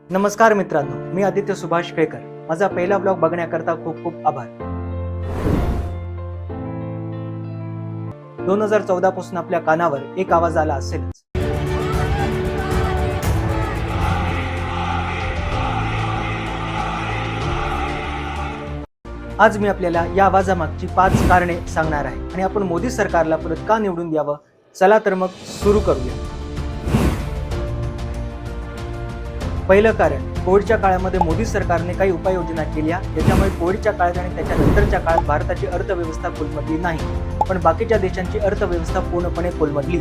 नमस्कार मित्रांनो, मी आदित्य सुभाष केळकर. माझा पहिला ब्लॉग बघण्याकरता खूप खूप आभार. 2014 पासून आपल्या कानावर एक आवाज आला असेलच. आज मी आपल्याला या आवाजामागची 5 कारणे सांगणार आहे आणि आपण मोदी सरकारला परत का निवडून द्यावं. चला तर मग सुरू करूया. पहिलं कारण, कोविडच्या काळामध्ये मोदी सरकारने काही उपाययोजना केल्या ज्याच्यामुळे कोविडच्या काळात आणि त्याच्यानंतरच्या काळात भारताची अर्थव्यवस्था कोलमडली नाही, पण बाकीच्या देशांची अर्थव्यवस्था पूर्णपणे कोलमडली.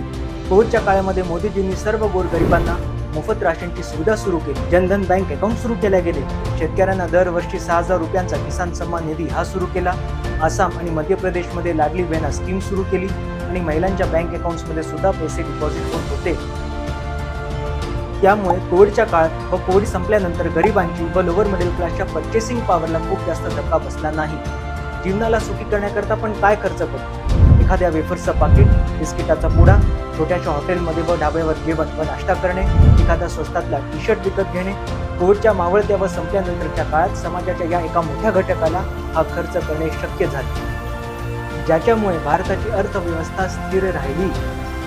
कोविडच्या काळामध्ये मोदीजींनी सर्व गोरगरिबांना मोफत राशनची सुविधा सुरू केली. जनधन बँक अकाउंट सुरू केले गेले. शेतकऱ्यांना दरवर्षी 6,000 रुपयांचा किसान सन्मान निधी हा सुरू केला. आसाम आणि मध्य प्रदेशमध्ये लाडली बहीण स्कीम सुरू केली आणि महिलांच्या बँक अकाउंट्समध्ये सुद्धा पैसे डिपॉझिट होत होते. त्यामुळे कोविडच्या काळात व कोविड संपल्यानंतर गरिबांची व लोअर मिडल क्लासच्या पर्चेसिंग पॉवरला खूप जास्त धक्का बसला नाही. जीवनाला सुखी करण्याकरता पण काय खर्च करतो? एखाद्या वेफर्सचं पाकिट, बिस्किटाचा पुडा, छोट्याशा हॉटेलमध्ये व ढाब्यावर जेवण व नाश्ता करणे, एखादा स्वस्तातला टी-शर्ट विकत घेणे. कोविडच्या मावळत्या व संपल्यानंतरच्या काळात समाजाच्या या एका मोठ्या घटकाला हा खर्च करणे शक्य झाले, ज्याच्यामुळे भारताची अर्थव्यवस्था स्थिर राहिली.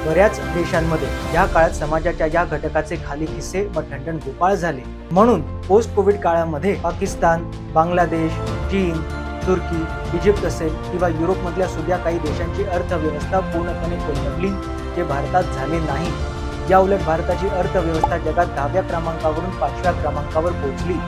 बऱ्याच देशांमध्ये या काळात समाजाच्या या घटकाचे खाली खिसे व ठणठण गोपाळ झाले. म्हणून पोस्ट कोविड काळामध्ये पाकिस्तान, बांगलादेश, चीन, तुर्की, इजिप्त असेल किंवा युरोपमधल्या सुद्धा काही देशांची अर्थव्यवस्था पूर्णपणे कोलमडली, जे भारतात झाले नाही. या उलट भारताची अर्थव्यवस्था जगात 10व्या क्रमांकावरून 5व्या क्रमांकावर पोहोचली.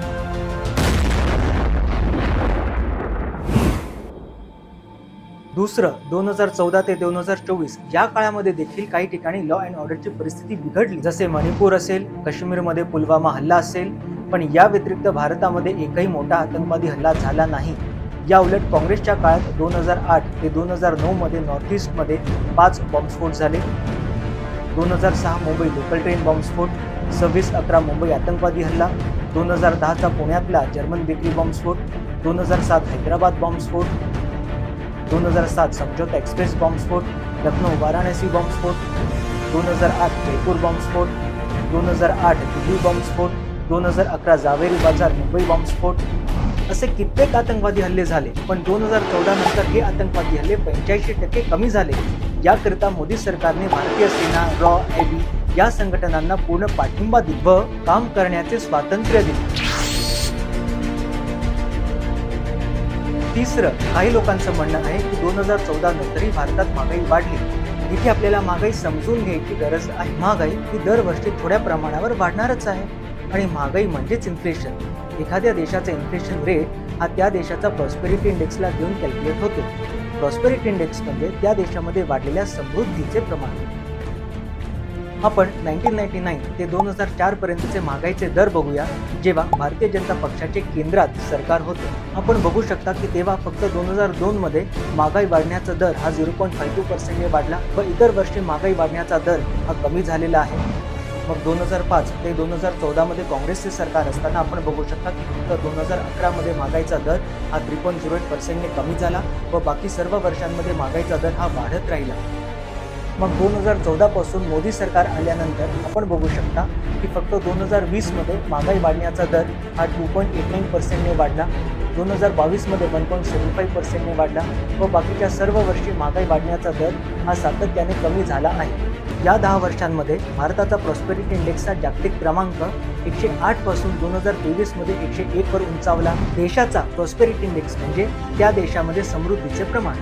दुसरं, 2014 ते 2024 या काळामध्ये देखील काही ठिकाणी लॉ अँड ऑर्डरची परिस्थिती बिघडली, जसे मणिपूर असेल, काश्मीरमध्ये पुलवामा हल्ला असेल. पण या व्यतिरिक्त भारतामध्ये एकही मोठा आतंकवादी हल्ला झाला नाही. या उलट काँग्रेसच्या काळात 2008 ते 2009 मध्ये नॉर्थ ईस्ट मध्ये 5 बॉम्बस्फोट झाले. 2006 मुंबई लोकल ट्रेन बॉम्बस्फोट, 26/11 मुंबई आतंकवादी हल्ला, 2010चा पुण्यातला जर्मन बेकरी बॉम्बस्फोट, 2007 हैदराबाद बॉम्बस्फोट, 2007 समझौता एक्सप्रेस बॉम्बस्फोट, लखनौ वाराणसी बॉम्बस्फोट, 2008 जयपूर बॉम्बस्फोट, 2008 दिल्ली बॉम्बस्फोट, 2011 जावेरी बाजार मुंबई बॉम्बस्फोट. असे कित्येक आतंकवादी हल्ले झाले. पण 2014 नंतर हे आतंकवादी हल्ले 85% कमी झाले. याकरिता मोदी सरकारने भारतीय सेना, रॉ, एबी या संघटनांना पूर्ण पाठिंबा दिला व काम करण्याचे स्वातंत्र्य दिले. तिसरं, काही लोकांचं म्हणणं आहे की 2014 नंतरही भारतात महागाई वाढली. इथे आपल्याला महागाई समजून घ्यायची गरज आहे. महागाई ही दरवर्षी थोड्या प्रमाणावर वाढणारच आहे आणि महागाई म्हणजेच इन्फ्लेशन. एखाद्या देशाचा इन्फ्लेशन रेट हा त्या देशाचा प्रॉस्पेरिटी इंडेक्सला घेऊन कॅल्क्युलेट होतो. प्रॉस्पेरिटी इंडेक्स म्हणजे त्या देशामध्ये वाढलेल्या समृद्धीचे प्रमाण. आपण 1999 ते 2004 पर्यंतचे महागाईचे दर बघूया, जेव्हा भारतीय जनता पक्षाचे केंद्रात सरकार होते. आपण बघू शकता की तेव्हा फक्त 2002 मध्ये महागाई वाढण्याचा दर हा 0.52% ने वाढला व इतर वर्षी महागाई वाढण्याचा दर हा कमी झालेला आहे. मग 2005 ते 2014 मध्ये काँग्रेसचे सरकार असताना आपण बघू शकता की फक्त 2011 मध्ये महागाईचा दर हा 3.08% ने कमी झाला व बाकी सर्व वर्षांमध्ये महागाईचा दर हा वाढत राहिला. मग 2014 पासून मोदी सरकार आल्यानंतर आपण बघू शकता की फक्त 2020 मध्ये महागाई वाढण्याचा दर हा 2.89% ने वाढला, 2022 मध्ये 1.75% ने वाढला व बाकीच्या सर्व वर्षी महागाई वाढण्याचा दर हा सातत्याने कमी झाला आहे. या 10 वर्षांमध्ये भारताचा प्रॉस्पेरिटी इंडेक्सचा जागतिक क्रमांक 108 पासून 2023 मध्ये 101 वर उंचावला. देशाचा प्रॉस्पेरिटी इंडेक्स म्हणजे त्या देशामध्ये समृद्धीचे प्रमाण.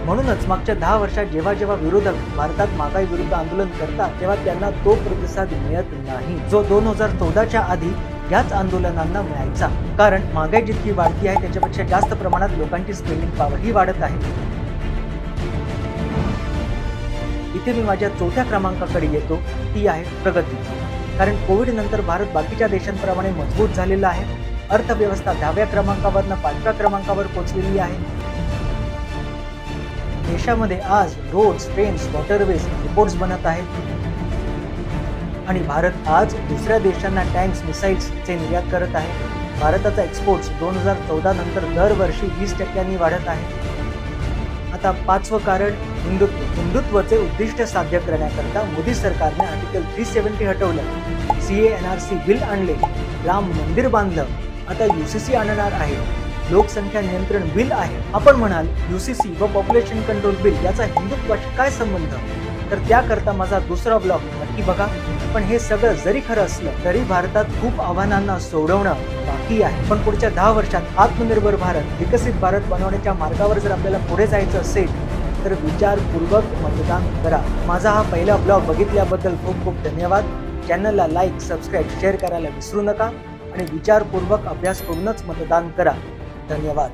म्हणूनच मागच्या 10 वर्षात जेव्हा जेव्हा विरोधक भारतात महागाई विरुद्ध आंदोलन करतात तेव्हा त्यांना तो प्रतिसाद मिळत नाही, जो 2014च्या आधी याच आंदोलनांना मिळायचा. कारण महागाई जितकी वाढती आहे त्याच्यापेक्षा जास्त प्रमाणात लोकांची स्पेंडिंग पॉवर ही वाढत आहे. इथे मी माझ्या 4थ्या क्रमांकाकडे येतो, ती आहे प्रगती. कारण कोविड नंतर भारत बाकीच्या देशांप्रमाणे मजबूत झालेला आहे. अर्थव्यवस्था 10व्या क्रमांकावरनं 5व्या क्रमांकावर पोहोचलेली आहे. देशामध्ये आज रोड्स, ट्रेन्स, वॉटरवेज, एअरपोर्ट्स बनत आहेत आणि भारत आज दुसऱ्या देशांना टँक्स, मिसाईल्सचे निर्यात करत आहे. भारताचा एक्सपोर्ट्स 2014 नंतर दरवर्षी 20% वाढत आहे. आता 5वं कारण, हिंदुत्व. हिंदुत्वाचे उद्दिष्ट साध्य करण्याकरता मोदी सरकारने आर्टिकल 370 हटवलं. CA/NRC बिल आणले, राम मंदिर बांधलं, आता UCC आणणार आहे, लोकसंख्या नियंत्रण बिल आहे. आपण म्हणाल UCC व पॉप्युलेशन कंट्रोल बिल याचा हिंदुत्वाशी काय संबंध? तर त्याकरता माझा दुसरा ब्लॉग नक्की बघा. पण हे सगळं जरी खरं असलं तरी भारतात खूप आव्हानांना सोडवणं बाकी आहे. पण पुढच्या 10 वर्षात आत्मनिर्भर भारत, विकसित भारत बनवण्याच्या मार्गावर जर आपल्याला पुढे जायचं असेल तर विचारपूर्वक मतदान करा. माझा हा पहिला ब्लॉग बघितल्याबद्दल खूप खूप धन्यवाद. चॅनलला लाईक, सबस्क्राईब, शेअर करायला विसरू नका आणि विचारपूर्वक अभ्यास करूनच मतदान करा. धन्यवाद.